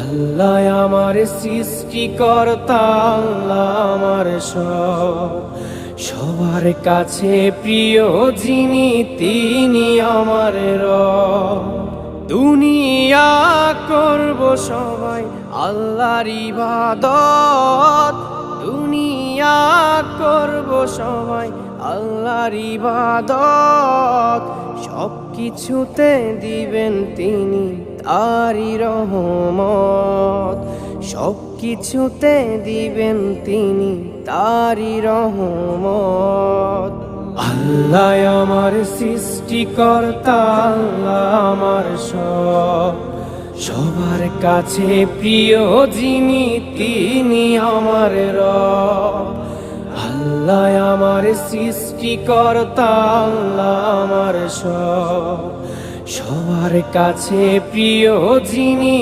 আল্লাহ আমার সৃষ্টিকর্তা, আল্লাহ আমার সব, সবার কাছে প্রিয় যিনি তিনি আমার রব। দুনিয়া করব সবাই আল্লাহর ইবাদত, দুনিয়া করব সবাই আল্লাহর ইবাদত, সব কিছুতে দিবেন তিনি তারি রহমত, সব কিছুতে দিবেন তিনি তারি রহমত। আল্লাহ আমার সৃষ্টিকর্তা, আল্লাহ আমার সব, সবার কাছে প্রিয় যিনি তিনি আমার রব। আল্লাহ আমার সৃষ্টিকর্তা, আল্লাহ আমার সব, সবার কাছে প্রিয় যিনি